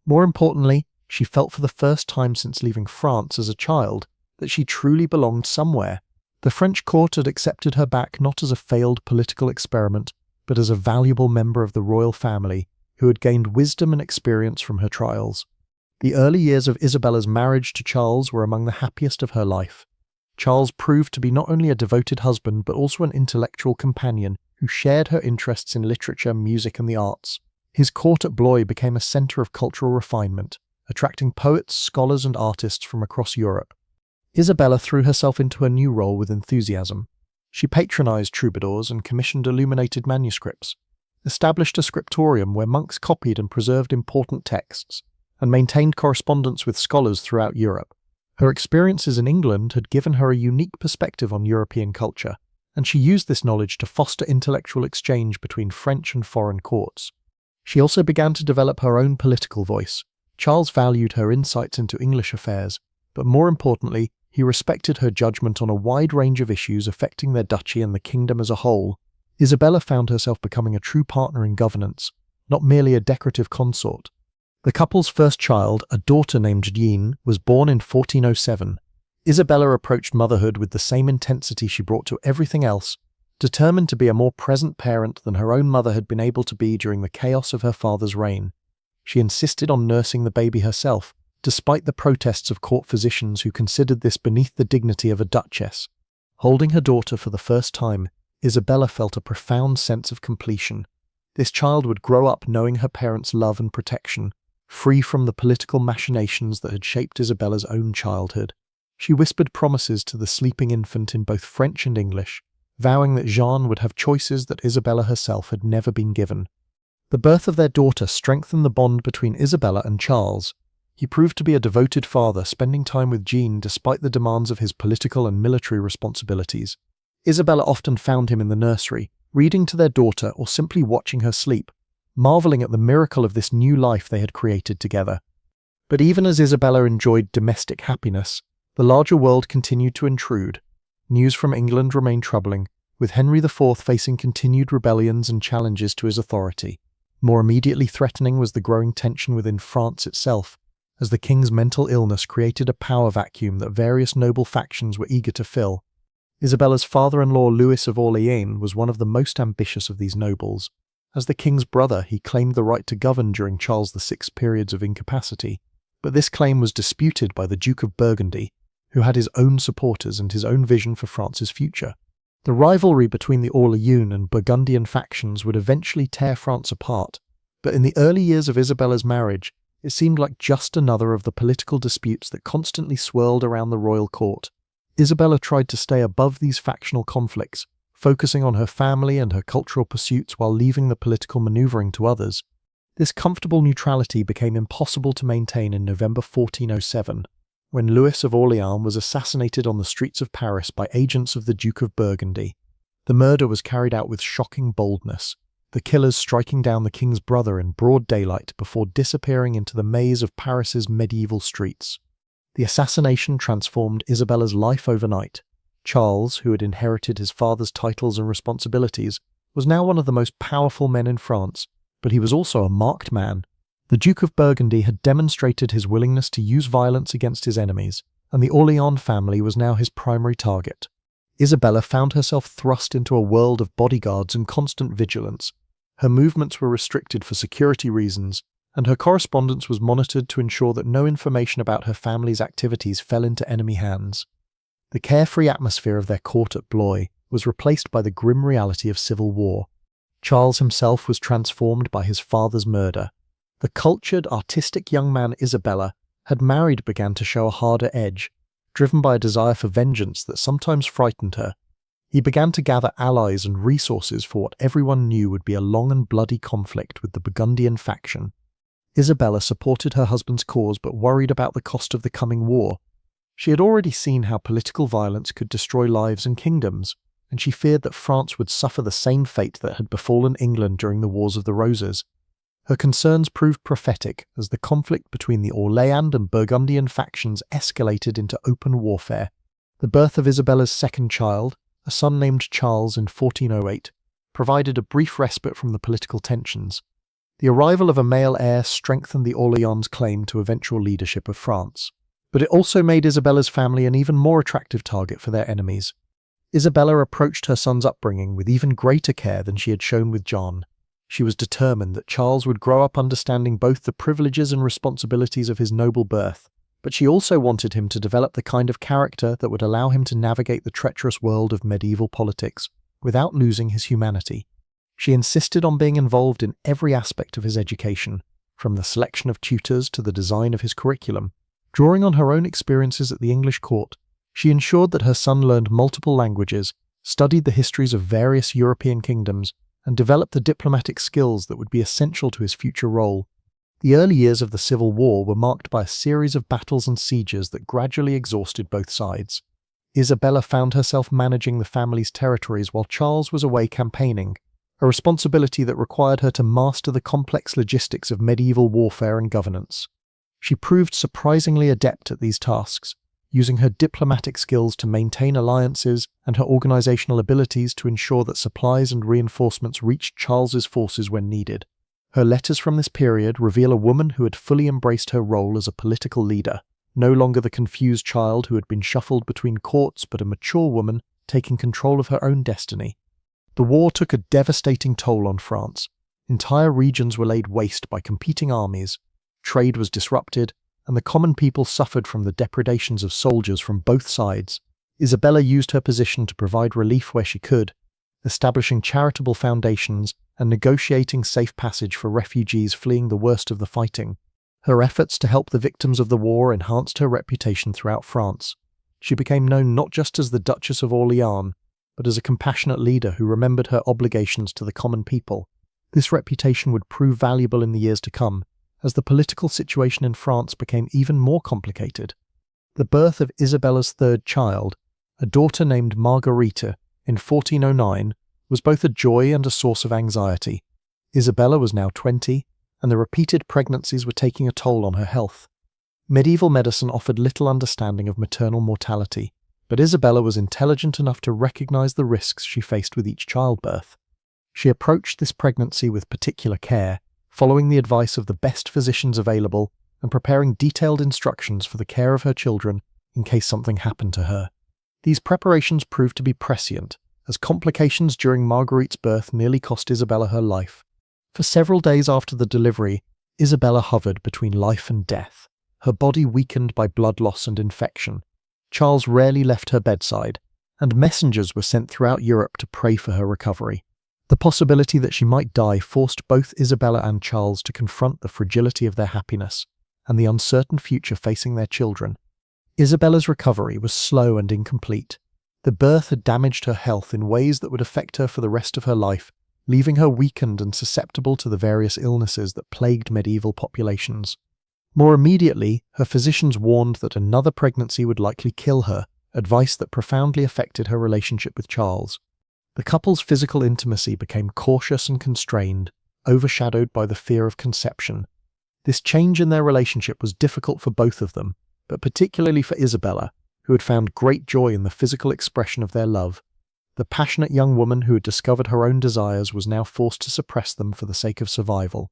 More importantly, she felt for the first time since leaving France as a child that she truly belonged somewhere. The French court had accepted her back not as a failed political experiment, but as a valuable member of the royal family who had gained wisdom and experience from her trials. The early years of Isabella's marriage to Charles were among the happiest of her life. Charles proved to be not only a devoted husband but also an intellectual companion who shared her interests in literature, music, and the arts. His court at Blois became a centre of cultural refinement, attracting poets, scholars, and artists from across Europe. Isabella threw herself into her new role with enthusiasm. She patronized troubadours and commissioned illuminated manuscripts, established a scriptorium where monks copied and preserved important texts, and maintained correspondence with scholars throughout Europe. Her experiences in England had given her a unique perspective on European culture, and she used this knowledge to foster intellectual exchange between French and foreign courts. She also began to develop her own political voice. Charles valued her insights into English affairs, but more importantly, he respected her judgment on a wide range of issues affecting their duchy and the kingdom as a whole. Isabella found herself becoming a true partner in governance, not merely a decorative consort. The couple's first child, a daughter named Jean, was born in 1407. Isabella approached motherhood with the same intensity she brought to everything else, determined to be a more present parent than her own mother had been able to be during the chaos of her father's reign. She insisted on nursing the baby herself, despite the protests of court physicians who considered this beneath the dignity of a duchess. Holding her daughter for the first time, Isabella felt a profound sense of completion. This child would grow up knowing her parents' love and protection, free from the political machinations that had shaped Isabella's own childhood. She whispered promises to the sleeping infant in both French and English, vowing that Jean would have choices that Isabella herself had never been given. The birth of their daughter strengthened the bond between Isabella and Charles. He proved to be a devoted father, spending time with Jean despite the demands of his political and military responsibilities. Isabella often found him in the nursery, reading to their daughter or simply watching her sleep, marveling at the miracle of this new life they had created together. But even as Isabella enjoyed domestic happiness, the larger world continued to intrude. News from England remained troubling, with Henry IV facing continued rebellions and challenges to his authority. More immediately threatening was the growing tension within France itself, as the king's mental illness created a power vacuum that various noble factions were eager to fill. Isabella's father-in-law Louis of Orléans was one of the most ambitious of these nobles. As the king's brother, he claimed the right to govern during Charles VI's periods of incapacity, but this claim was disputed by the Duke of Burgundy, who had his own supporters and his own vision for France's future. The rivalry between the Orléans and Burgundian factions would eventually tear France apart, but in the early years of Isabella's marriage, it seemed like just another of the political disputes that constantly swirled around the royal court. Isabella tried to stay above these factional conflicts, focusing on her family and her cultural pursuits while leaving the political maneuvering to others. This comfortable neutrality became impossible to maintain in November 1407, when Louis of Orléans was assassinated on the streets of Paris by agents of the Duke of Burgundy. The murder was carried out with shocking boldness, the killers striking down the king's brother in broad daylight before disappearing into the maze of Paris's medieval streets. The assassination transformed Isabella's life overnight. Charles, who had inherited his father's titles and responsibilities, was now one of the most powerful men in France, but he was also a marked man. The Duke of Burgundy had demonstrated his willingness to use violence against his enemies, and the Orléans family was now his primary target. Isabella found herself thrust into a world of bodyguards and constant vigilance. Her movements were restricted for security reasons, and her correspondence was monitored to ensure that no information about her family's activities fell into enemy hands. The carefree atmosphere of their court at Blois was replaced by the grim reality of civil war. Charles himself was transformed by his father's murder. The cultured, artistic young man Isabella had married began to show a harder edge, driven by a desire for vengeance that sometimes frightened her. He began to gather allies and resources for what everyone knew would be a long and bloody conflict with the Burgundian faction. Isabella supported her husband's cause but worried about the cost of the coming war. She had already seen how political violence could destroy lives and kingdoms, and she feared that France would suffer the same fate that had befallen England during the Wars of the Roses. Her concerns proved prophetic as the conflict between the Orléans and Burgundian factions escalated into open warfare. The birth of Isabella's second child, a son named Charles in 1408, provided a brief respite from the political tensions. The arrival of a male heir strengthened the Orléans' claim to eventual leadership of France. But it also made Isabella's family an even more attractive target for their enemies. Isabella approached her son's upbringing with even greater care than she had shown with John. She was determined that Charles would grow up understanding both the privileges and responsibilities of his noble birth, but she also wanted him to develop the kind of character that would allow him to navigate the treacherous world of medieval politics without losing his humanity. She insisted on being involved in every aspect of his education, from the selection of tutors to the design of his curriculum. Drawing on her own experiences at the English court, she ensured that her son learned multiple languages, studied the histories of various European kingdoms, and developed the diplomatic skills that would be essential to his future role. The early years of the Civil War were marked by a series of battles and sieges that gradually exhausted both sides. Isabella found herself managing the family's territories while Charles was away campaigning, a responsibility that required her to master the complex logistics of medieval warfare and governance. She proved surprisingly adept at these tasks, using her diplomatic skills to maintain alliances and her organizational abilities to ensure that supplies and reinforcements reached Charles's forces when needed. Her letters from this period reveal a woman who had fully embraced her role as a political leader, no longer the confused child who had been shuffled between courts, but a mature woman taking control of her own destiny. The war took a devastating toll on France. Entire regions were laid waste by competing armies. Trade was disrupted, and the common people suffered from the depredations of soldiers from both sides. Isabella used her position to provide relief where she could, establishing charitable foundations and negotiating safe passage for refugees fleeing the worst of the fighting. Her efforts to help the victims of the war enhanced her reputation throughout France. She became known not just as the Duchess of Orléans, but as a compassionate leader who remembered her obligations to the common people. This reputation would prove valuable in the years to come, as the political situation in France became even more complicated. The birth of Isabella's third child, a daughter named Marguerite, in 1409, was both a joy and a source of anxiety. Isabella was now 20, and the repeated pregnancies were taking a toll on her health. Medieval medicine offered little understanding of maternal mortality, but Isabella was intelligent enough to recognize the risks she faced with each childbirth. She approached this pregnancy with particular care, following the advice of the best physicians available and preparing detailed instructions for the care of her children in case something happened to her. These preparations proved to be prescient, as complications during Marguerite's birth nearly cost Isabella her life. For several days after the delivery, Isabella hovered between life and death, her body weakened by blood loss and infection. Charles rarely left her bedside, and messengers were sent throughout Europe to pray for her recovery. The possibility that she might die forced both Isabella and Charles to confront the fragility of their happiness and the uncertain future facing their children. Isabella's recovery was slow and incomplete. The birth had damaged her health in ways that would affect her for the rest of her life, leaving her weakened and susceptible to the various illnesses that plagued medieval populations. More immediately, her physicians warned that another pregnancy would likely kill her, advice that profoundly affected her relationship with Charles. The couple's physical intimacy became cautious and constrained, overshadowed by the fear of conception. This change in their relationship was difficult for both of them, but particularly for Isabella, who had found great joy in the physical expression of their love. The passionate young woman who had discovered her own desires was now forced to suppress them for the sake of survival.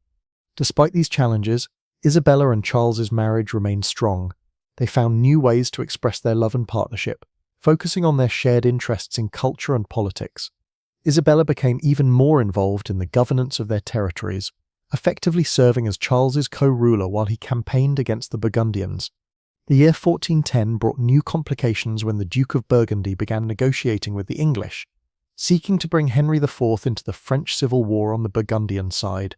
Despite these challenges, Isabella and Charles's marriage remained strong. They found new ways to express their love and partnership, focusing on their shared interests in culture and politics. Isabella became even more involved in the governance of their territories, effectively serving as Charles's co-ruler while he campaigned against the Burgundians. The year 1410 brought new complications when the Duke of Burgundy began negotiating with the English, seeking to bring Henry IV into the French Civil War on the Burgundian side.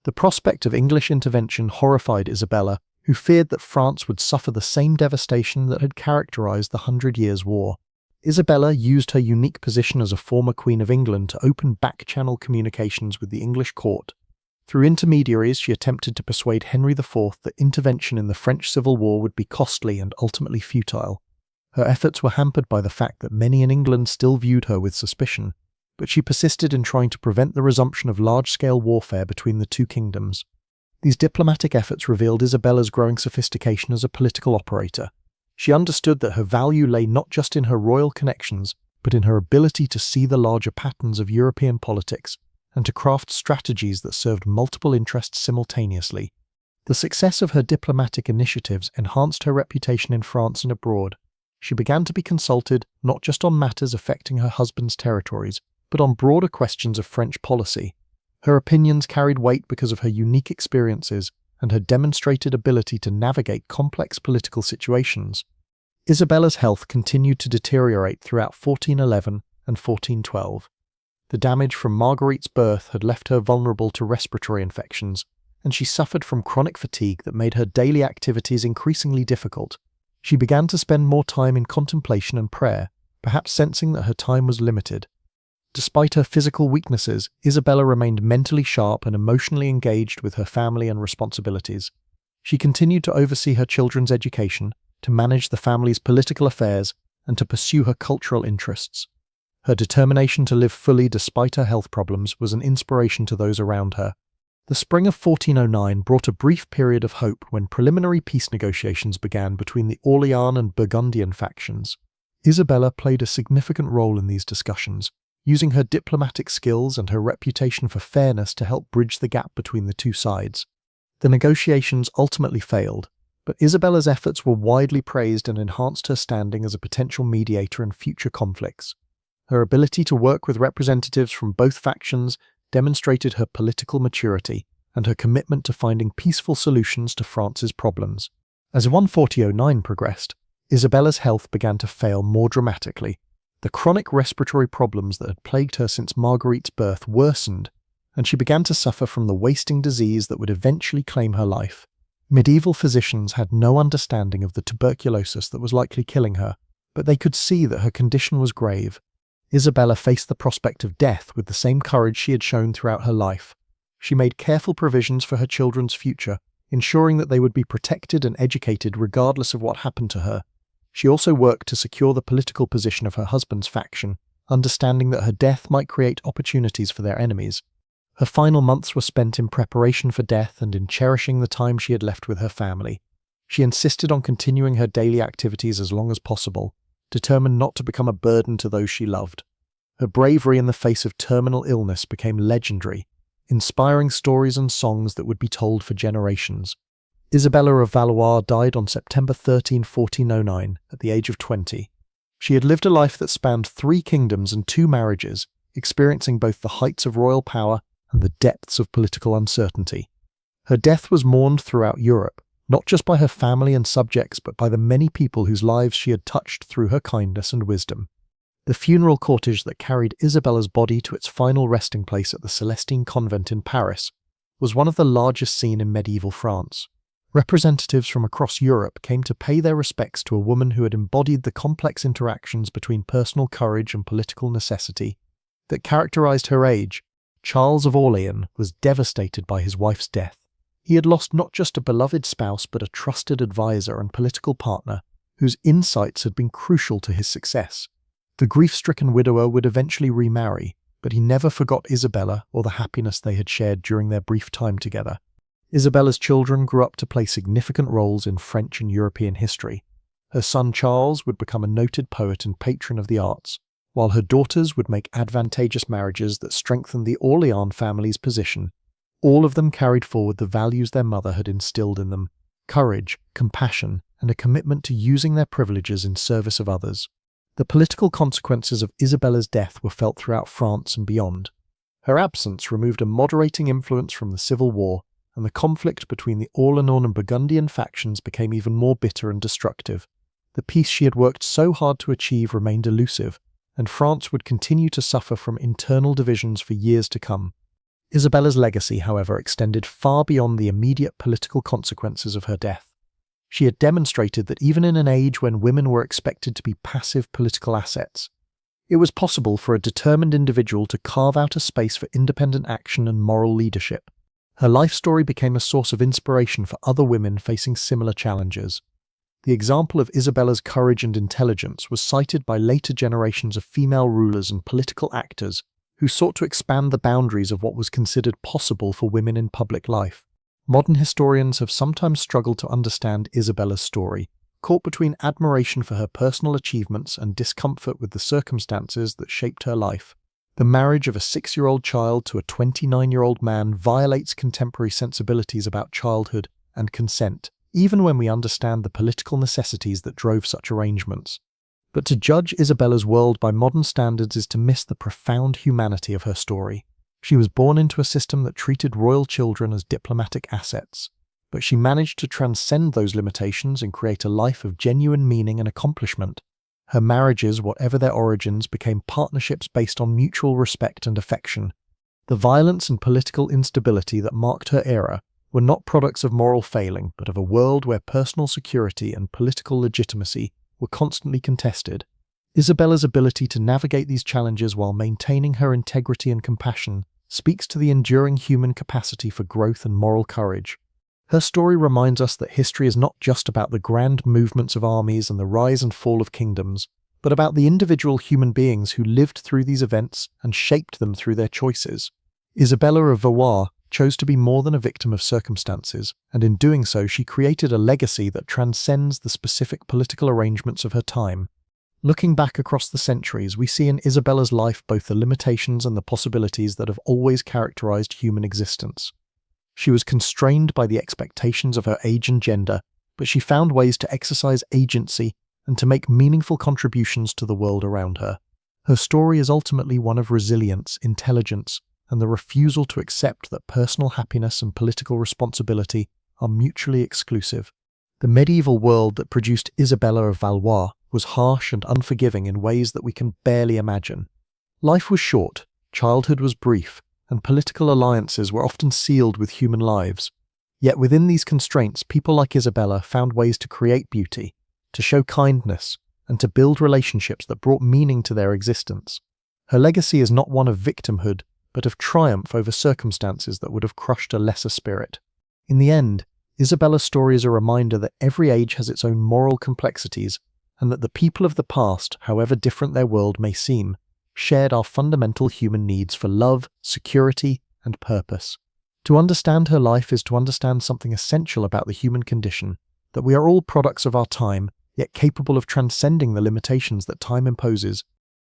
The prospect of English intervention horrified Isabella, who feared that France would suffer the same devastation that had characterized the 100 Years' War. Isabella used her unique position as a former Queen of England to open back-channel communications with the English court. Through intermediaries, she attempted to persuade Henry IV that intervention in the French Civil War would be costly and ultimately futile. Her efforts were hampered by the fact that many in England still viewed her with suspicion, but she persisted in trying to prevent the resumption of large-scale warfare between the two kingdoms. These diplomatic efforts revealed Isabella's growing sophistication as a political operator. She understood that her value lay not just in her royal connections, but in her ability to see the larger patterns of European politics and to craft strategies that served multiple interests simultaneously. The success of her diplomatic initiatives enhanced her reputation in France and abroad. She began to be consulted not just on matters affecting her husband's territories, but on broader questions of French policy. Her opinions carried weight because of her unique experiences and her demonstrated ability to navigate complex political situations. Isabella's health continued to deteriorate throughout 1411 and 1412. The damage from Marguerite's birth had left her vulnerable to respiratory infections, and she suffered from chronic fatigue that made her daily activities increasingly difficult. She began to spend more time in contemplation and prayer, perhaps sensing that her time was limited. Despite her physical weaknesses, Isabella remained mentally sharp and emotionally engaged with her family and responsibilities. She continued to oversee her children's education, to manage the family's political affairs, and to pursue her cultural interests. Her determination to live fully despite her health problems was an inspiration to those around her. The spring of 1409 brought a brief period of hope when preliminary peace negotiations began between the Orleans and Burgundian factions. Isabella played a significant role in these discussions, using her diplomatic skills and her reputation for fairness to help bridge the gap between the two sides. The negotiations ultimately failed, but Isabella's efforts were widely praised and enhanced her standing as a potential mediator in future conflicts. Her ability to work with representatives from both factions demonstrated her political maturity and her commitment to finding peaceful solutions to France's problems. As 1409 progressed, Isabella's health began to fail more dramatically. The chronic respiratory problems that had plagued her since Marguerite's birth worsened, and she began to suffer from the wasting disease that would eventually claim her life. Medieval physicians had no understanding of the tuberculosis that was likely killing her, but they could see that her condition was grave. Isabella faced the prospect of death with the same courage she had shown throughout her life. She made careful provisions for her children's future, ensuring that they would be protected and educated regardless of what happened to her. She also worked to secure the political position of her husband's faction, understanding that her death might create opportunities for their enemies. Her final months were spent in preparation for death and in cherishing the time she had left with her family. She insisted on continuing her daily activities as long as possible, determined not to become a burden to those she loved. Her bravery in the face of terminal illness became legendary, inspiring stories and songs that would be told for generations. Isabella of Valois died on September 13, 1409, at the age of 20. She had lived a life that spanned 3 kingdoms and 2 marriages, experiencing both the heights of royal power and the depths of political uncertainty. Her death was mourned throughout Europe, not just by her family and subjects, but by the many people whose lives she had touched through her kindness and wisdom. The funeral cortege that carried Isabella's body to its final resting place at the Celestine Convent in Paris was one of the largest seen in medieval France. Representatives from across Europe came to pay their respects to a woman who had embodied the complex interactions between personal courage and political necessity that characterized her age. Charles of Orleans was devastated by his wife's death. He had lost not just a beloved spouse but a trusted advisor and political partner whose insights had been crucial to his success. The grief-stricken widower would eventually remarry, but he never forgot Isabella or the happiness they had shared during their brief time together. Isabella's children grew up to play significant roles in French and European history. Her son Charles would become a noted poet and patron of the arts, while her daughters would make advantageous marriages that strengthened the Orleans family's position. All of them carried forward the values their mother had instilled in them: courage, compassion, and a commitment to using their privileges in service of others. The political consequences of Isabella's death were felt throughout France and beyond. Her absence removed a moderating influence from the civil war, and the conflict between the Orleans and Burgundian factions became even more bitter and destructive. The peace she had worked so hard to achieve remained elusive, and France would continue to suffer from internal divisions for years to come. Isabella's legacy, however, extended far beyond the immediate political consequences of her death. She had demonstrated that even in an age when women were expected to be passive political assets, it was possible for a determined individual to carve out a space for independent action and moral leadership. Her life story became a source of inspiration for other women facing similar challenges. The example of Isabella's courage and intelligence was cited by later generations of female rulers and political actors who sought to expand the boundaries of what was considered possible for women in public life. Modern historians have sometimes struggled to understand Isabella's story, caught between admiration for her personal achievements and discomfort with the circumstances that shaped her life. The marriage of a 6-year-old child to a 29-year-old man violates contemporary sensibilities about childhood and consent, even when we understand the political necessities that drove such arrangements. But to judge Isabella's world by modern standards is to miss the profound humanity of her story. She was born into a system that treated royal children as diplomatic assets, but she managed to transcend those limitations and create a life of genuine meaning and accomplishment. Her marriages, whatever their origins, became partnerships based on mutual respect and affection. The violence and political instability that marked her era were not products of moral failing, but of a world where personal security and political legitimacy were constantly contested. Isabella's ability to navigate these challenges while maintaining her integrity and compassion speaks to the enduring human capacity for growth and moral courage. Her story reminds us that history is not just about the grand movements of armies and the rise and fall of kingdoms, but about the individual human beings who lived through these events and shaped them through their choices. Isabella of Valois chose to be more than a victim of circumstances, and in doing so she created a legacy that transcends the specific political arrangements of her time. Looking back across the centuries, we see in Isabella's life both the limitations and the possibilities that have always characterized human existence. She was constrained by the expectations of her age and gender, but she found ways to exercise agency and to make meaningful contributions to the world around her. Her story is ultimately one of resilience, intelligence, and the refusal to accept that personal happiness and political responsibility are mutually exclusive. The medieval world that produced Isabella of Valois was harsh and unforgiving in ways that we can barely imagine. Life was short, childhood was brief, and political alliances were often sealed with human lives. Yet within these constraints, people like Isabella found ways to create beauty, to show kindness, and to build relationships that brought meaning to their existence. Her legacy is not one of victimhood, but of triumph over circumstances that would have crushed a lesser spirit. In the end, Isabella's story is a reminder that every age has its own moral complexities, and that the people of the past, however different their world may seem, shared our fundamental human needs for love, security, and purpose. To understand her life is to understand something essential about the human condition, that we are all products of our time, yet capable of transcending the limitations that time imposes